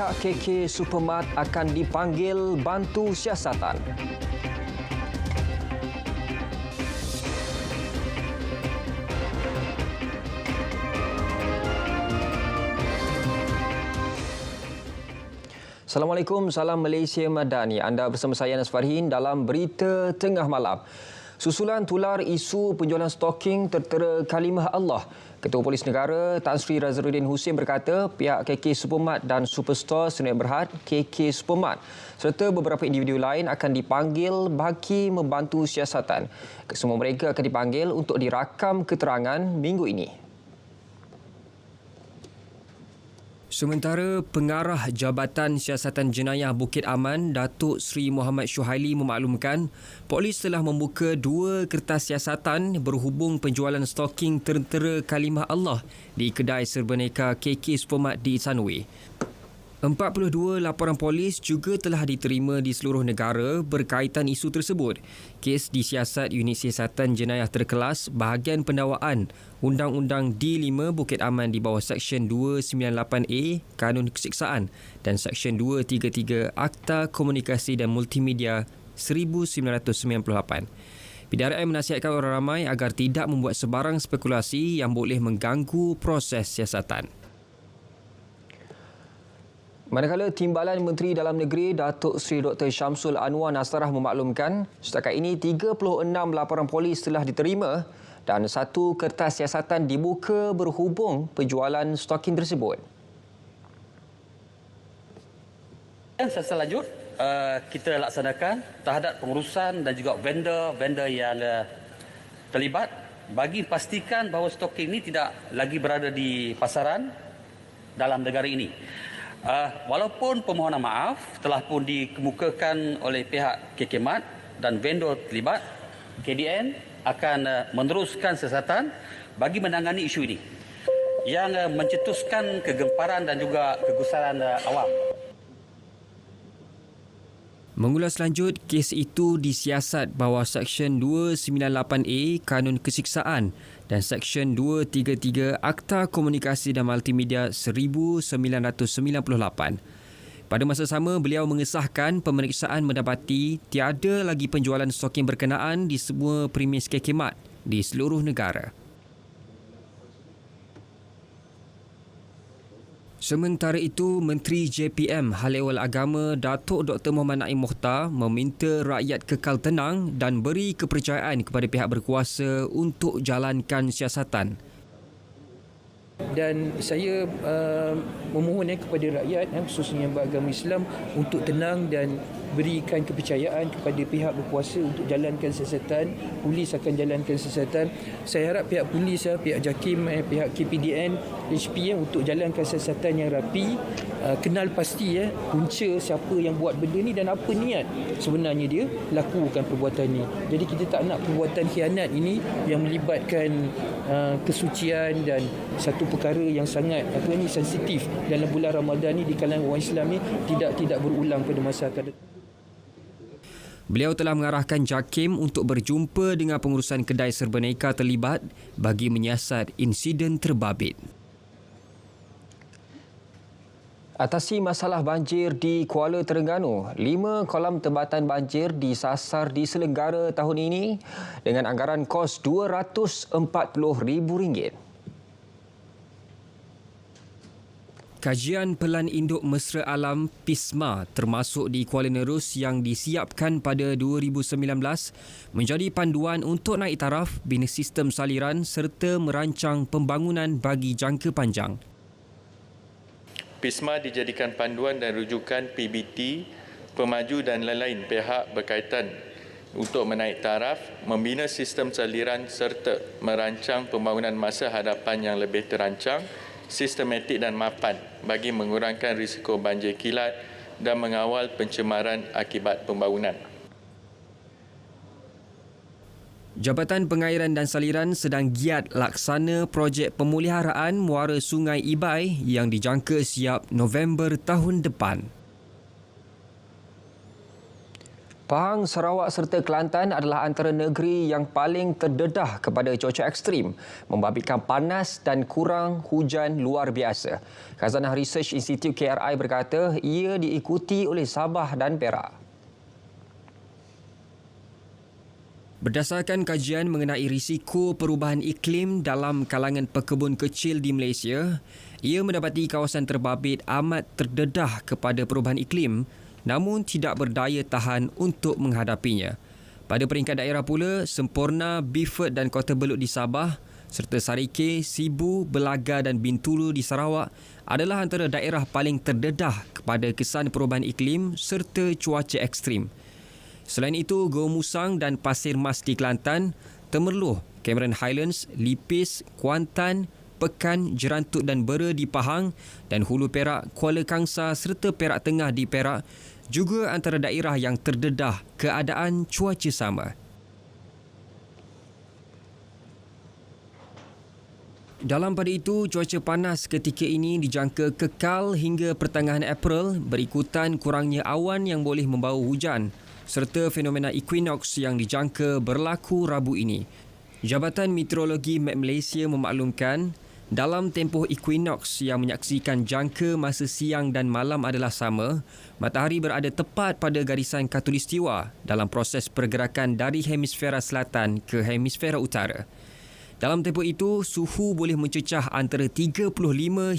Pihak KK Supermart akan dipanggil bantu siasatan. Assalamualaikum, salam Malaysia Madani. Anda bersama saya Anas Farhin dalam Berita Tengah Malam. Susulan tular isu penjualan stoking tertera kalimah Allah, Ketua Polis Negara Tan Sri Razarudin Husin berkata pihak KK Supermart dan Superstore Senayan Berhad KK Supermart serta beberapa individu lain akan dipanggil bagi membantu siasatan. Kesemua mereka akan dipanggil untuk dirakam keterangan minggu ini. Sementara Pengarah Jabatan Siasatan Jenayah Bukit Aman, Datuk Seri Muhammad Syuhaili memaklumkan, polis telah membuka 2 kertas siasatan berhubung penjualan stoking tentera kalimah Allah di kedai serbaneka KK Supermart di Sunway. 42 laporan polis juga telah diterima di seluruh negara berkaitan isu tersebut. Kes disiasat Unit Siasatan Jenayah Terkelas bahagian pendawaan Undang-Undang D5 Bukit Aman di bawah Seksyen 298A Kanun Keseksaan dan Seksyen 233 Akta Komunikasi dan Multimedia 1998. PDRM menasihatkan orang ramai agar tidak membuat sebarang spekulasi yang boleh mengganggu proses siasatan. Manakala Timbalan Menteri Dalam Negeri Datuk Seri Dr. Syamsul Anwar Nasrallah memaklumkan setakat ini 36 laporan polis telah diterima dan 1 kertas siasatan dibuka berhubung penjualan stoking tersebut. Selanjut, kita laksanakan terhadap pengurusan dan juga vendor-vendor yang terlibat bagi pastikan bahawa stoking ini tidak lagi berada di pasaran dalam negara ini. Walaupun permohonan maaf telah pun dikemukakan oleh pihak KK Mart dan vendor terlibat, KDN akan meneruskan siasatan bagi menangani isu ini yang mencetuskan kegemparan dan juga kegusaran awam. Mengulas lanjut, kes itu disiasat bawah Seksyen 298A Kanun Keseksaan dan Seksyen 233 Akta Komunikasi dan Multimedia 1998. Pada masa sama, beliau mengesahkan pemeriksaan mendapati tiada lagi penjualan stoking berkenaan di semua premis KK Mart di seluruh negara. Sementara itu, Menteri JPM Hal Ehwal Agama Datuk Dr. Muhammad Naim Mokhtar meminta rakyat kekal tenang dan beri kepercayaan kepada pihak berkuasa untuk jalankan siasatan. Dan saya memohon kepada rakyat khususnya beragama Islam untuk tenang dan berikan kepercayaan kepada pihak berkuasa untuk jalankan siasatan. Polis akan jalankan siasatan. Saya harap pihak polis, pihak JAKIM, pihak KPDN, HP untuk jalankan siasatan yang rapi, kenal pasti punca siapa yang buat benda ni dan apa niat sebenarnya dia lakukan perbuatan ni. Jadi kita tak nak perbuatan khianat ini yang melibatkan kesucian dan satu perkara yang sangat sensitif dalam bulan Ramadan ni di kalangan orang Islam ni tidak berulang pada masa akan datang. Beliau telah mengarahkan JAKIM untuk berjumpa dengan pengurusan kedai serbaneka terlibat bagi menyiasat insiden terbabit. Atasi masalah banjir di Kuala Terengganu, 5 kolam tempatan banjir disasar di Selenggara tahun ini dengan anggaran kos RM240,000. Kajian Pelan Induk Mesra Alam PISMA termasuk di Kuala Nerus yang disiapkan pada 2019 menjadi panduan untuk naik taraf, bina sistem saliran serta merancang pembangunan bagi jangka panjang. PISMA dijadikan panduan dan rujukan PBT, pemaju dan lain-lain pihak berkaitan untuk menaik taraf, membina sistem saliran serta merancang pembangunan masa hadapan yang lebih terancang, sistematik dan mapan bagi mengurangkan risiko banjir kilat dan mengawal pencemaran akibat pembangunan. Jabatan Pengairan dan Saliran sedang giat laksana projek pemuliharaan muara Sungai Ibai yang dijangka siap November tahun depan. Pahang, Sarawak serta Kelantan adalah antara negeri yang paling terdedah kepada cuaca ekstrim, membabitkan panas dan kurang hujan luar biasa. Khazanah Research Institute KRI berkata ia diikuti oleh Sabah dan Perak. Berdasarkan kajian mengenai risiko perubahan iklim dalam kalangan pekebun kecil di Malaysia, ia mendapati kawasan terbabit amat terdedah kepada perubahan iklim namun tidak berdaya tahan untuk menghadapinya. Pada peringkat daerah pula, Semporna, Beaufort dan Kota Belud di Sabah serta Sarike, Sibu, Belaga dan Bintulu di Sarawak adalah antara daerah paling terdedah kepada kesan perubahan iklim serta cuaca ekstrim. Selain itu, Gua Musang dan Pasir Mas di Kelantan, Temerloh, Cameron Highlands, Lipis, Kuantan, Pekan, Jerantut dan Bera di Pahang dan Hulu Perak, Kuala Kangsar serta Perak Tengah di Perak juga antara daerah yang terdedah keadaan cuaca sama. Dalam pada itu, cuaca panas ketika ini dijangka kekal hingga pertengahan April berikutan kurangnya awan yang boleh membawa hujan serta fenomena equinox yang dijangka berlaku Rabu ini. Jabatan Meteorologi Malaysia memaklumkan dalam tempoh equinox yang menyaksikan jangka masa siang dan malam adalah sama, matahari berada tepat pada garisan khatulistiwa dalam proses pergerakan dari hemisfera selatan ke hemisfera utara. Dalam tempoh itu, suhu boleh mencecah antara 35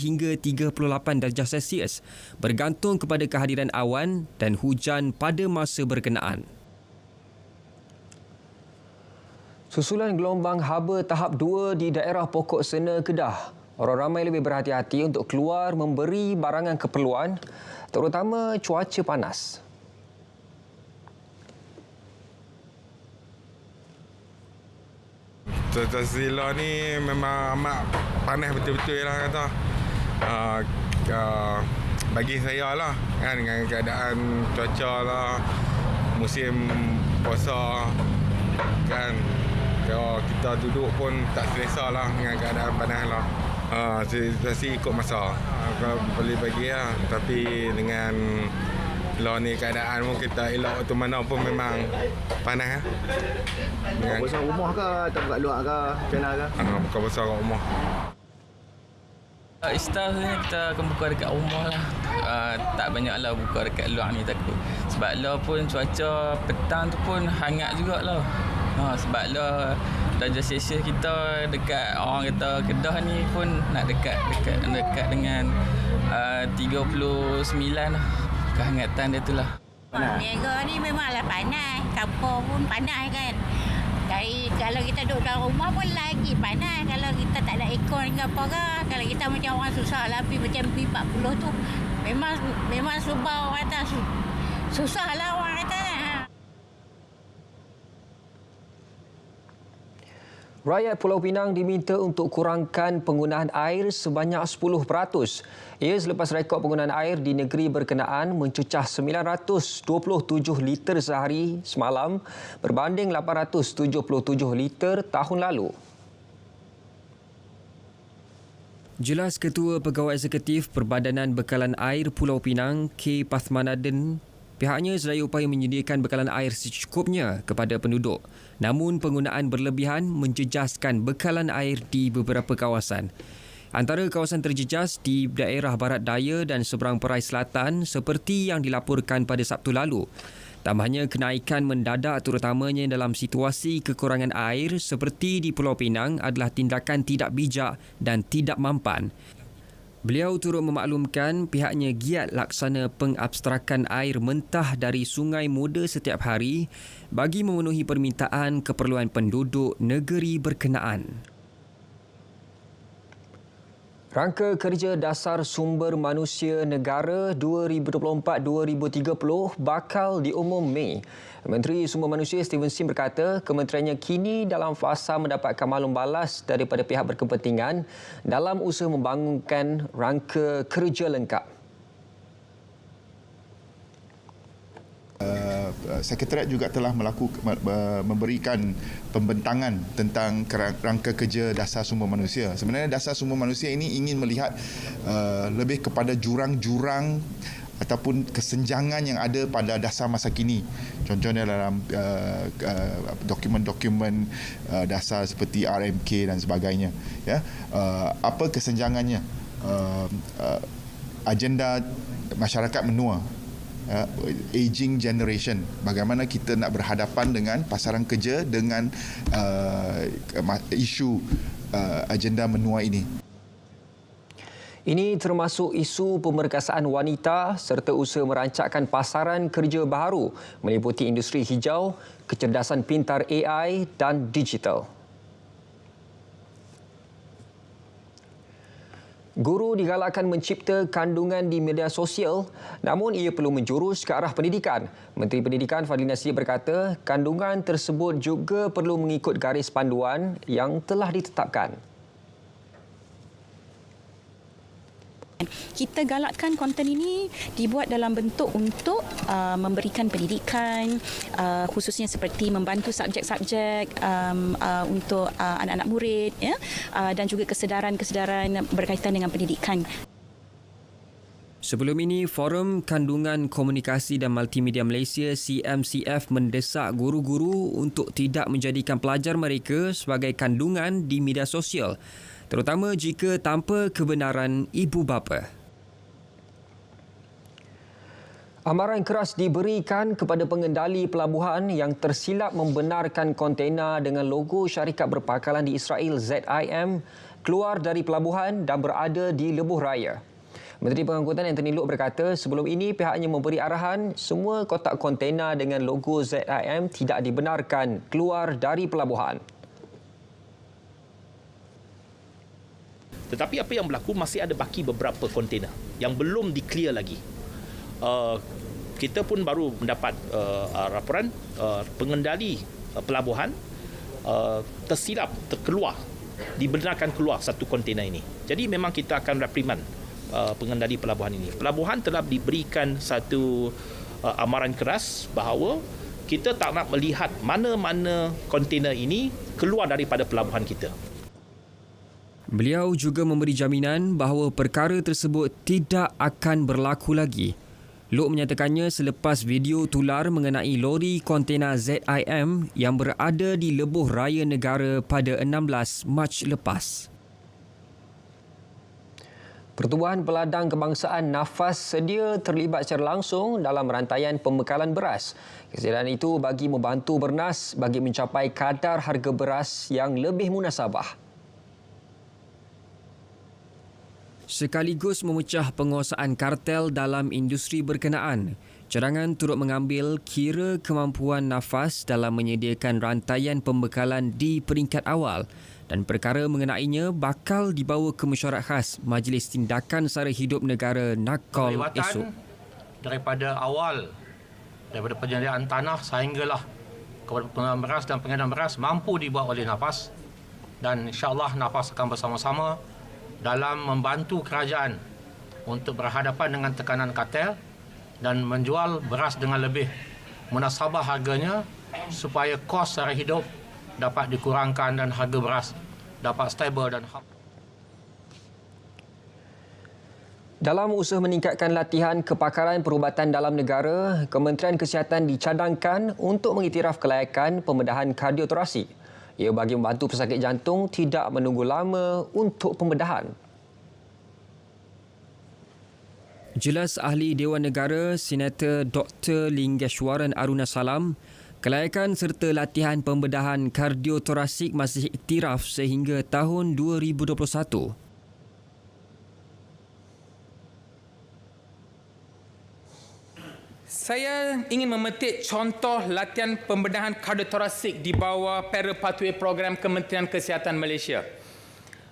hingga 38 darjah Celsius bergantung kepada kehadiran awan dan hujan pada masa berkenaan. Susulan gelombang haba tahap 2 di daerah Pokok Sena, Kedah. Orang ramai lebih berhati-hati untuk keluar memberi barangan keperluan, terutama cuaca panas. Cuaca sila ni memang amat panas betul-betul lah kata. Bagi saya lah kan, dengan keadaan cuaca lah, musim puasa kan, kalau kita duduk pun tak selesa lah dengan keadaan panas lah. Situasi ikut masa. Kalau boleh bagi lah. Tapi dengan lah ni keadaan pun kita elak waktu mana pun memang panas lah. Buka puasa rumah ke atau kat luar ke? Macam mana ke? Buka puasa kat rumah. Iftar ni kita akan buka dekat rumah lah. Tak banyaklah buka dekat luar ni takut. Sebab lah pun cuaca petang tu pun hangat jugalah. Sebab lah darjah Celsius kita dekat orang kata Kedah ni pun nak dekat dengan 39 lah. Kehangatan dia tu lah. Niaga ni memanglah panas. Kampung pun panas kan. Kalau kita duduk dalam rumah pun lagi panas. Kalau kita tak ada aircon ke apa ke. Kalau kita macam orang susah lah. Macam P40 tu. Memang subah orang kata. Susah lah orang kata. Rakyat Pulau Pinang diminta untuk kurangkan penggunaan air sebanyak 10%. Ia selepas rekod penggunaan air di negeri berkenaan mencecah 927 liter sehari semalam berbanding 877 liter tahun lalu. Jelas Ketua Pegawai Eksekutif Perbadanan Bekalan Air Pulau Pinang, K. Pathmanaden, pihaknya sedaya upaya menyediakan bekalan air secukupnya kepada penduduk. Namun penggunaan berlebihan menjejaskan bekalan air di beberapa kawasan. Antara kawasan terjejas di daerah Barat Daya dan seberang Perai Selatan seperti yang dilaporkan pada Sabtu lalu. Tambahnya kenaikan mendadak terutamanya dalam situasi kekurangan air seperti di Pulau Pinang adalah tindakan tidak bijak dan tidak mampan. Beliau turut memaklumkan pihaknya giat laksana pengabstrakan air mentah dari Sungai Muda setiap hari bagi memenuhi permintaan keperluan penduduk negeri berkenaan. Rangka Kerja Dasar Sumber Manusia Negara 2024-2030 bakal diumum Mei. Menteri Sumber Manusia Steven Sim berkata kementeriannya kini dalam fasa mendapatkan maklum balas daripada pihak berkepentingan dalam usaha membangunkan rangka kerja lengkap. Sekretariat juga telah memberikan pembentangan tentang rangka kerja dasar sumber manusia. Sebenarnya dasar sumber manusia ini ingin melihat lebih kepada jurang-jurang ataupun kesenjangan yang ada pada dasar masa kini. Contohnya dalam dokumen-dokumen dasar seperti RMK dan sebagainya. Ya, apa kesenjangannya? Agenda masyarakat menua, aging generation, bagaimana kita nak berhadapan dengan pasaran kerja dengan isu agenda menua ini. Ini termasuk isu pemerkasaan wanita serta usaha merancangkan pasaran kerja baru meliputi industri hijau, kecerdasan pintar AI dan digital. Guru digalakkan mencipta kandungan di media sosial, namun ia perlu menjurus ke arah pendidikan. Menteri Pendidikan Fadlin Nasir berkata, kandungan tersebut juga perlu mengikut garis panduan yang telah ditetapkan. Kita galakkan konten ini dibuat dalam bentuk untuk memberikan pendidikan, khususnya seperti membantu subjek-subjek untuk anak-anak murid, ya, dan juga kesedaran-kesedaran berkaitan dengan pendidikan. Sebelum ini, Forum Kandungan Komunikasi dan Multimedia Malaysia CMCF mendesak guru-guru untuk tidak menjadikan pelajar mereka sebagai kandungan di media sosial, terutama jika tanpa kebenaran ibu bapa. Amaran keras diberikan kepada pengendali pelabuhan yang tersilap membenarkan kontena dengan logo syarikat berpangkalan di Israel ZIM keluar dari pelabuhan dan berada di Lebuh Raya. Menteri Pengangkutan Anthony Loke berkata sebelum ini pihaknya memberi arahan semua kotak kontena dengan logo ZIM tidak dibenarkan keluar dari pelabuhan. Tetapi apa yang berlaku, masih ada baki beberapa kontena yang belum di-clear lagi. Kita pun baru mendapat laporan pengendali pelabuhan tersilap, dibenarkan keluar satu kontena ini. Jadi memang kita akan reprimand pengendali pelabuhan ini. Pelabuhan telah diberikan satu amaran keras bahawa kita tak nak melihat mana-mana kontena ini keluar daripada pelabuhan kita. Beliau juga memberi jaminan bahawa perkara tersebut tidak akan berlaku lagi. Loke menyatakannya selepas video tular mengenai lori kontena ZIM yang berada di Lebuh Raya Negara pada 16 Mac lepas. Pertubuhan Peladang Kebangsaan Nafas sedia terlibat secara langsung dalam rantaian pembekalan beras. Kesediaan itu bagi membantu Bernas bagi mencapai kadar harga beras yang lebih munasabah. Sekaligus memecah penguasaan kartel dalam industri berkenaan, cadangan turut mengambil kira kemampuan Nafas dalam menyediakan rantaian pembekalan di peringkat awal dan perkara mengenainya bakal dibawa ke mesyuarat khas Majlis Tindakan Sara Hidup Negara NAKOL esok. Daripada awal, daripada penyediaan tanah sehinggalah kepada pengenalan beras dan pengedaran beras mampu dibuat oleh Nafas, dan insya-Allah Nafas akan bersama-sama dalam membantu kerajaan untuk berhadapan dengan tekanan kartel dan menjual beras dengan lebih munasabah harganya supaya kos sara hidup dapat dikurangkan dan harga beras dapat stabil dan Dalam usaha meningkatkan latihan kepakaran perubatan dalam negara, Kementerian Kesihatan dicadangkan untuk mengiktiraf kelayakan pembedahan kardiotorasik. Ia bagi membantu pesakit jantung tidak menunggu lama untuk pembedahan. Jelas Ahli Dewan Negara Senator Dr. Lingeshwaran Arunasalam, kelayakan serta latihan pembedahan kardiotorasik masih iktiraf sehingga tahun 2021. Saya ingin memetik contoh latihan pembedahan kardiotorasik di bawah Parallel Pathway Program Kementerian Kesihatan Malaysia.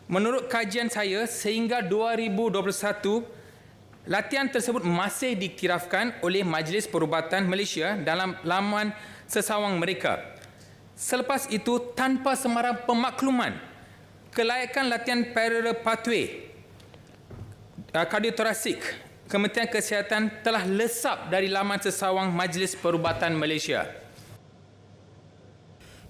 Menurut kajian saya, sehingga 2021, latihan tersebut masih diiktirafkan oleh Majlis Perubatan Malaysia dalam laman sesawang mereka. Selepas itu, tanpa sebarang pemakluman, kelayakan latihan Parallel Pathway kardiotorasik Kementerian Kesihatan telah lesap dari laman sesawang Majlis Perubatan Malaysia.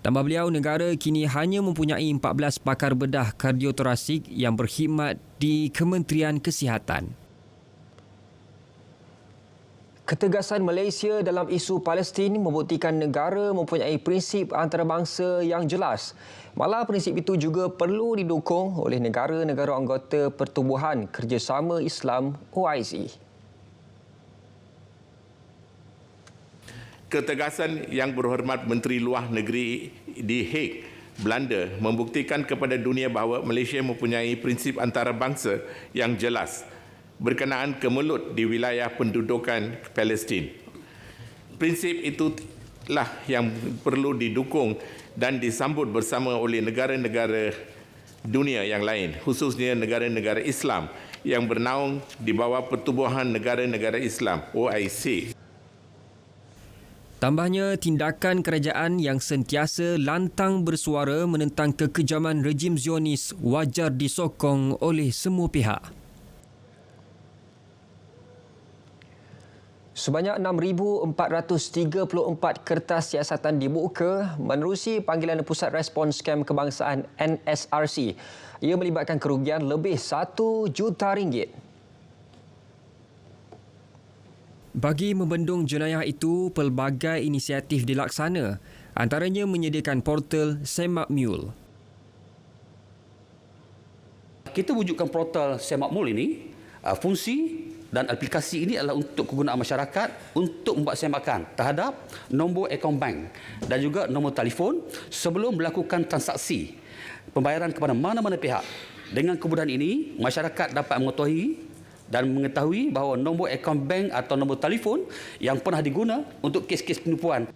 Tambah beliau, negara kini hanya mempunyai 14 pakar bedah kardiotorasik yang berkhidmat di Kementerian Kesihatan. Ketegasan Malaysia dalam isu Palestin membuktikan negara mempunyai prinsip antarabangsa yang jelas. Malah prinsip itu juga perlu didukung oleh negara-negara anggota Pertubuhan Kerjasama Islam OIC. Ketegasan Yang Berhormat Menteri Luar Negeri di Hague, Belanda membuktikan kepada dunia bahawa Malaysia mempunyai prinsip antarabangsa yang jelas berkenaan kemelut di wilayah pendudukan Palestin. Prinsip itulah yang perlu didukung dan disambut bersama oleh negara-negara dunia yang lain, khususnya negara-negara Islam yang bernaung di bawah Pertubuhan Negara-Negara Islam OIC. Tambahnya, tindakan kerajaan yang sentiasa lantang bersuara menentang kekejaman rejim Zionis wajar disokong oleh semua pihak. Sebanyak 6,434 kertas siasatan dibuka menerusi panggilan Pusat Respons Kem Kebangsaan NSRC. Ia melibatkan kerugian lebih RM1 juta. Bagi membendung jenayah itu, pelbagai inisiatif dilaksana, antaranya menyediakan portal Semak Mule. Kita wujudkan portal Semak Mule ini, fungsi dan aplikasi ini adalah untuk kegunaan masyarakat untuk membuat semakan terhadap nombor akaun bank dan juga nombor telefon sebelum melakukan transaksi pembayaran kepada mana-mana pihak. Dengan kemudahan ini, masyarakat dapat mengetahui bahawa nombor akaun bank atau nombor telefon yang pernah diguna untuk kes-kes penipuan.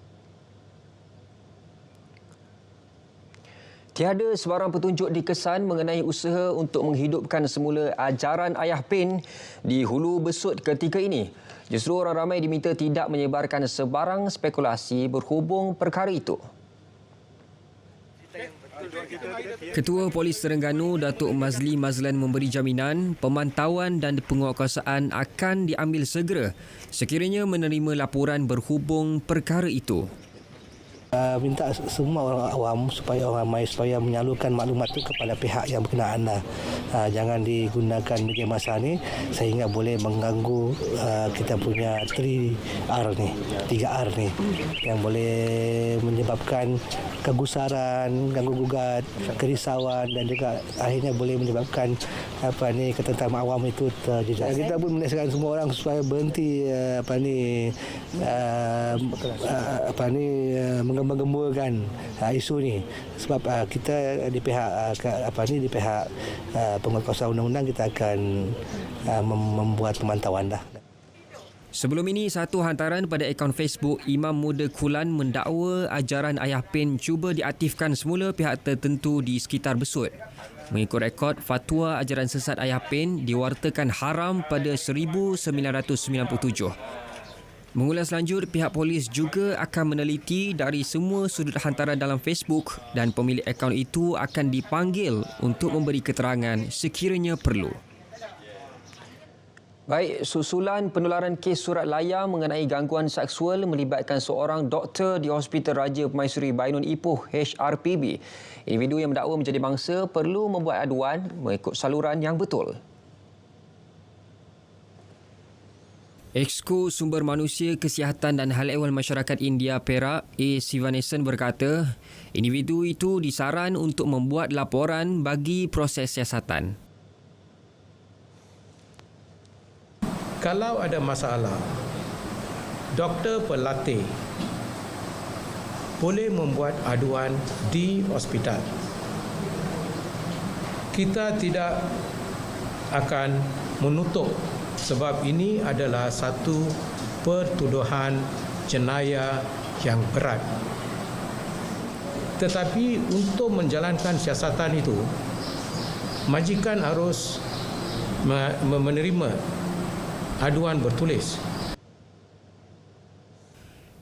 Tiada sebarang petunjuk dikesan mengenai usaha untuk menghidupkan semula ajaran Ayah Pin di Hulu Besut ketika ini. Justru orang ramai diminta tidak menyebarkan sebarang spekulasi berhubung perkara itu. Ketua Polis Terengganu, Datuk Mazli Mazlan memberi jaminan pemantauan dan penguatkuasaan akan diambil segera sekiranya menerima laporan berhubung perkara itu. Minta semua orang awam supaya orang ramai supaya menyalurkan maklumat itu kepada pihak yang berkenaan. Jangan digunakan media masa ni sehingga boleh mengganggu kita punya 3R ni yang boleh menyebabkan kegusaran, ganggu gugat, kerisauan dan juga akhirnya boleh menyebabkan ketentraman awam itu terjejas. Kita pun menasihatkan semua orang supaya berhenti menggemburkan isu ni sebab kita di pihak di pihak penguatkuasaan undang-undang kita akan membuat pemantauan dah. Sebelum ini, satu hantaran pada akaun Facebook Imam Muda Kulan mendakwa ajaran Ayah Pin cuba diaktifkan semula pihak tertentu di sekitar Besut. Mengikut rekod, fatwa ajaran sesat Ayah Pin diwartakan haram pada 1997. Mengulas lanjut, pihak polis juga akan meneliti dari semua sudut hantaran dalam Facebook dan pemilik akaun itu akan dipanggil untuk memberi keterangan sekiranya perlu. Baik, susulan penularan kes surat layar mengenai gangguan seksual melibatkan seorang doktor di Hospital Raja Permaisuri Bainun Ipoh HRPB. Individu yang mendakwa menjadi mangsa perlu membuat aduan mengikut saluran yang betul. Exco Sumber Manusia, Kesihatan dan Hal Ehwal Masyarakat India Perak, A. Sivanesan berkata, individu itu disaran untuk membuat laporan bagi proses siasatan. Kalau ada masalah, doktor pelatih boleh membuat aduan di hospital. Kita tidak akan menutup sebab ini adalah satu pertuduhan jenayah yang berat. Tetapi untuk menjalankan siasatan itu, majikan harus menerima aduan bertulis.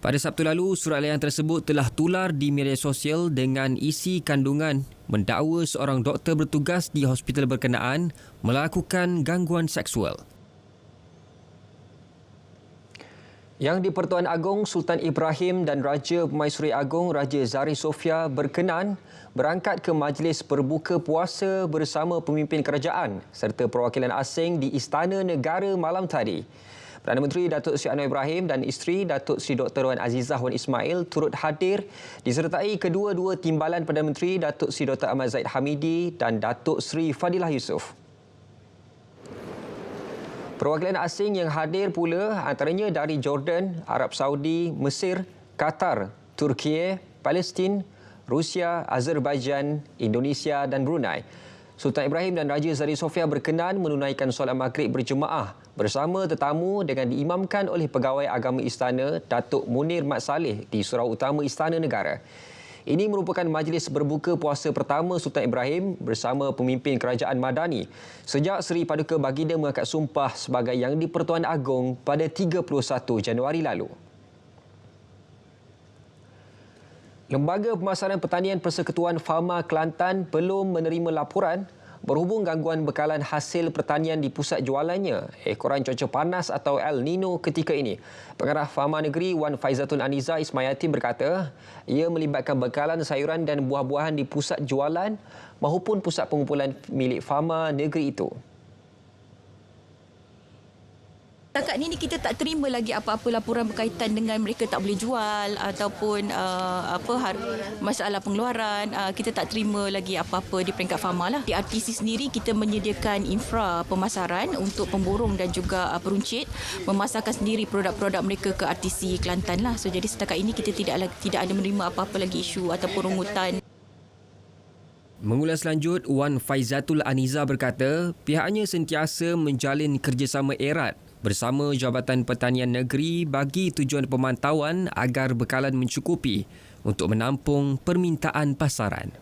Pada Sabtu lalu, surat layan tersebut telah tular di media sosial dengan isi kandungan mendakwa seorang doktor bertugas di hospital berkenaan melakukan gangguan seksual. Yang di-Pertuan Agong Sultan Ibrahim dan Raja Permaisuri Agong Raja Zari Sofia berkenan berangkat ke majlis berbuka puasa bersama pemimpin kerajaan serta perwakilan asing di Istana Negara malam tadi. Perdana Menteri Datuk Seri Anwar Ibrahim dan isteri Datuk Seri Dr. Wan Azizah Wan Ismail turut hadir disertai kedua-dua timbalan Perdana Menteri Datuk Seri Dr. Ahmad Zahid Hamidi dan Datuk Seri Fadilah Yusof. Perwakilan asing yang hadir pula antaranya dari Jordan, Arab Saudi, Mesir, Qatar, Turki, Palestin, Rusia, Azerbaijan, Indonesia dan Brunei. Sultan Ibrahim dan Raja Zari Sofia berkenan menunaikan solat maghrib berjemaah bersama tetamu dengan diimamkan oleh Pegawai Agama Istana Datuk Munir Mat Saleh di Surau Utama Istana Negara. Ini merupakan majlis berbuka puasa pertama Sultan Ibrahim bersama pemimpin Kerajaan Madani sejak Seri Paduka Baginda mengangkat sumpah sebagai Yang di-Pertuan Agong pada 31 Januari lalu. Lembaga Pemasaran Pertanian Persekutuan Fama Kelantan belum menerima laporan berhubung gangguan bekalan hasil pertanian di pusat jualannya ekoran cuaca panas atau El Nino ketika ini. Pengarah Fama Negeri Wan Faizatul Aniza Ismayati berkata, ia melibatkan bekalan sayuran dan buah-buahan di pusat jualan maupun pusat pengumpulan milik Fama Negeri itu. Setakat ini kita tak terima lagi apa-apa laporan berkaitan dengan mereka tak boleh jual ataupun masalah pengeluaran. Kita tak terima lagi apa-apa di peringkat Fama lah. Di RTC sendiri kita menyediakan infra pemasaran untuk pemborong dan juga peruncit memasarkan sendiri produk-produk mereka ke RTC Kelantan lah. So jadi setakat ini kita tidak ada menerima apa-apa lagi isu ataupun rungutan. Mengulas lanjut, Wan Faizatul Aniza berkata pihaknya sentiasa menjalin kerjasama erat bersama Jabatan Pertanian Negeri bagi tujuan pemantauan agar bekalan mencukupi untuk menampung permintaan pasaran.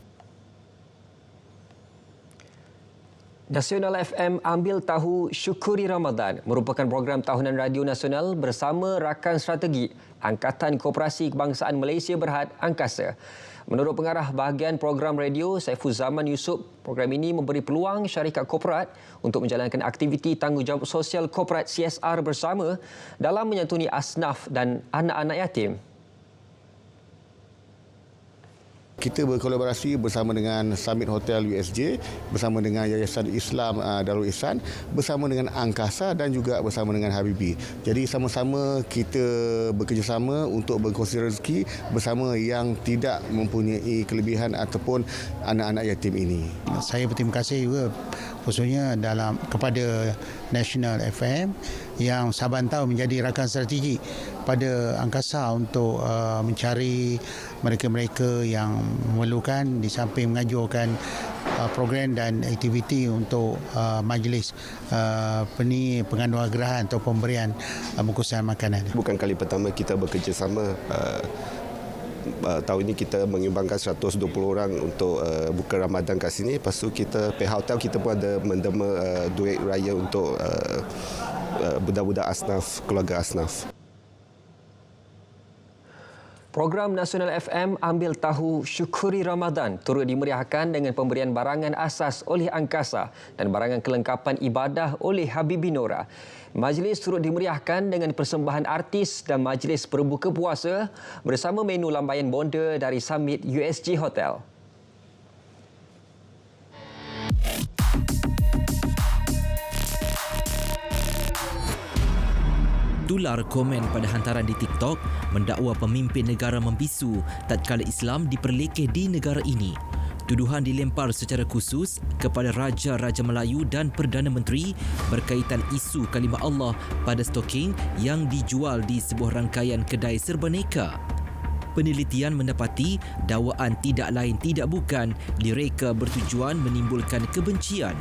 Nasional FM Ambil Tahu Syukuri Ramadan merupakan program tahunan radio nasional bersama rakan strategi Angkatan Koperasi Kebangsaan Malaysia Berhad Angkasa. Menurut pengarah bahagian program radio Saiful Zaman Yusof, program ini memberi peluang syarikat korporat untuk menjalankan aktiviti tanggungjawab sosial korporat CSR bersama dalam menyantuni asnaf dan anak-anak yatim. Kita berkolaborasi bersama dengan Summit Hotel USJ, bersama dengan Yayasan Islam Darul Ihsan, bersama dengan Angkasa dan juga bersama dengan Habibi. Jadi sama-sama kita bekerjasama untuk berkongsi rezeki bersama yang tidak mempunyai kelebihan ataupun anak-anak yatim ini. Saya berterima kasih juga khususnya kepada National FM yang saban tahun menjadi rakan strategi pada Angkasa untuk mencari mereka-mereka yang memerlukan di samping mengajukan program dan aktiviti untuk majlis penganugeraan atau pemberian bungkusan makanan. Bukan kali pertama kita bekerjasama. Tahun ini kita menyumbangkan 120 orang untuk buka Ramadan kat sini. Lepas tu kita pihak hotel kita pun ada mendema duit raya untuk budak-budak asnaf, keluarga asnaf. Program Nasional FM Ambil Tahu Syukuri Ramadan turut dimeriahkan dengan pemberian barangan asas oleh Angkasa dan barangan kelengkapan ibadah oleh Habibi Nora. Majlis turut dimeriahkan dengan persembahan artis dan majlis berbuka puasa bersama menu lambaian bonda dari Summit USG Hotel. Tular komen pada hantaran di TikTok mendakwa pemimpin negara membisu tatkala Islam diperlekeh di negara ini. Tuduhan dilempar secara khusus kepada Raja-Raja Melayu dan Perdana Menteri berkaitan isu kalimah Allah pada stoking yang dijual di sebuah rangkaian kedai serbaneka. Penelitian mendapati dakwaan tidak lain tidak bukan direka bertujuan menimbulkan kebencian.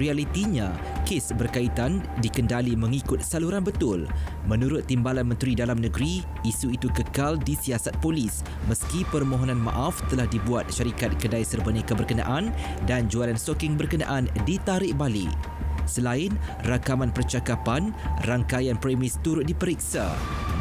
Realitinya, kes berkaitan dikendali mengikut saluran betul. Menurut Timbalan Menteri Dalam Negeri, isu itu kekal disiasat polis meski permohonan maaf telah dibuat syarikat kedai serbaneka berkenaan dan jualan stoking berkenaan ditarik balik. Selain rakaman percakapan, rangkaian premis turut diperiksa.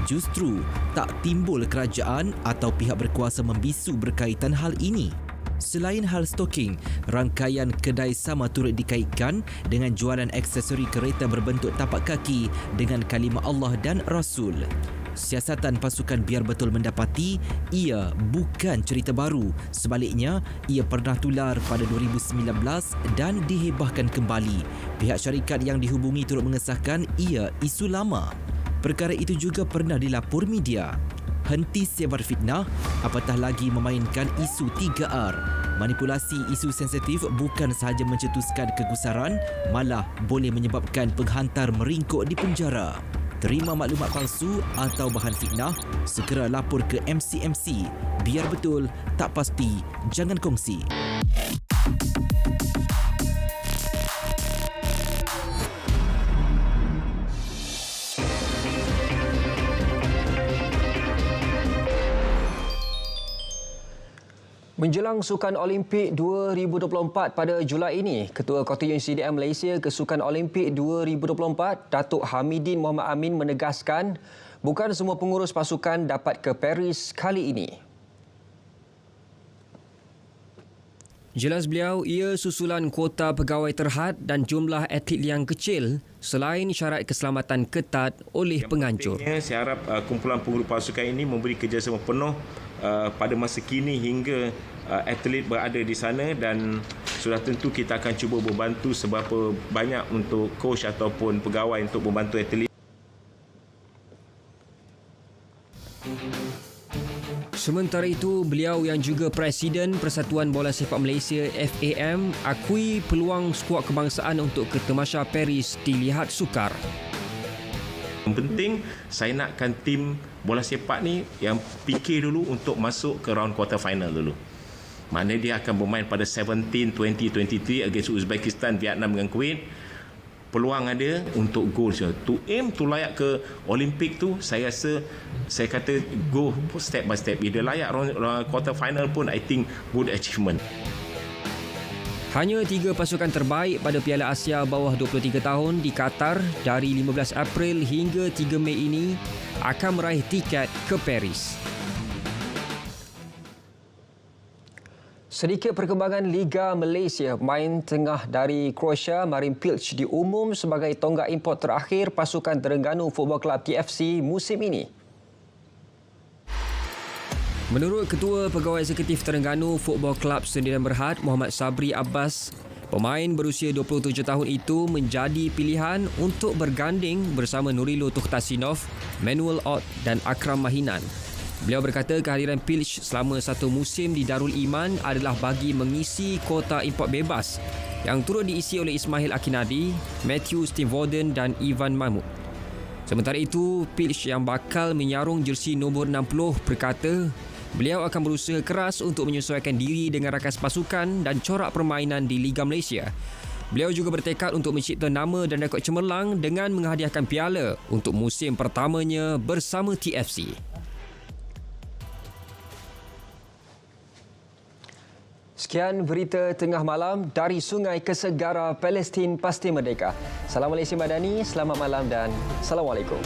Justru tak timbul kerajaan atau pihak berkuasa membisu berkaitan hal ini. Selain hal stoking, rangkaian kedai sama turut dikaitkan dengan jualan aksesori kereta berbentuk tapak kaki dengan kalimah Allah dan Rasul. Siasatan pasukan Biar Betul mendapati ia bukan cerita baru. Sebaliknya, ia pernah tular pada 2019 dan dihebahkan kembali. Pihak syarikat yang dihubungi turut mengesahkan ia isu lama. Perkara itu juga pernah dilapor media. Henti sebar fitnah, apatah lagi memainkan isu 3R. Manipulasi isu sensitif bukan sahaja mencetuskan kegusaran, malah boleh menyebabkan penghantar meringkuk di penjara. Terima maklumat palsu atau bahan fitnah, segera lapor ke MCMC. Biar betul, tak pasti, jangan kongsi. Menjelang Sukan Olimpik 2024 pada Julai ini, Ketua Kontingen CDM Malaysia ke Sukan Olimpik 2024, Datuk Hamidin Mohamad Amin menegaskan bukan semua pengurus pasukan dapat ke Paris kali ini. Jelas beliau, ia susulan kuota pegawai terhad dan jumlah atlet yang kecil selain syarat keselamatan ketat oleh penganjur. Saya harap kumpulan pengurus pasukan ini memberi kerjasama penuh pada masa kini hingga atlet berada di sana, dan sudah tentu kita akan cuba membantu seberapa banyak untuk coach ataupun pegawai untuk membantu atlet. Sementara itu, beliau yang juga Presiden Persatuan Bola Sepak Malaysia FAM akui peluang skuad kebangsaan untuk ke Tamasya Paris dilihat sukar. Yang penting saya nakkan tim bola sepak ni yang fikir dulu untuk masuk ke round quarter final dulu. Mana dia akan bermain pada 17, 20, 23 against Uzbekistan, Vietnam dengan Kuwait. Peluang ada untuk go. To aim to layak ke Olimpik tu, saya rasa saya kata go step by step. Bila layak round quarter final pun I think good achievement. Hanya 3 pasukan terbaik pada Piala Asia bawah 23 tahun di Qatar dari 15 April hingga 3 Mei ini akan meraih tiket ke Paris. Sedikit perkembangan Liga Malaysia. Pemain tengah dari Croatia, Marin Pilch, diumum sebagai tonggak import terakhir pasukan Terengganu Football Club TFC musim ini. Menurut Ketua Pegawai Eksekutif Terengganu Football Club Sdn Bhd, Muhammad Sabri Abbas, pemain berusia 27 tahun itu menjadi pilihan untuk berganding bersama Nurilo Tukhtasinov, Manuel Ott dan Akram Mahinan. Beliau berkata kehadiran Pilch selama 1 musim di Darul Iman adalah bagi mengisi kuota import bebas yang turut diisi oleh Ismail Akinadi, Matthew Steenvoorden dan Ivan Mahmud. Sementara itu, Pilch yang bakal menyarung jersey nombor 60 berkata beliau akan berusaha keras untuk menyesuaikan diri dengan rakan pasukan dan corak permainan di Liga Malaysia. Beliau juga bertekad untuk mencipta nama dan rekod cemerlang dengan menghadiahkan piala untuk musim pertamanya bersama TFC. Sekian berita tengah malam dari Sungai ke Segara, Palestin pasti merdeka. Salam Malaysia Madani, selamat malam dan Assalamualaikum.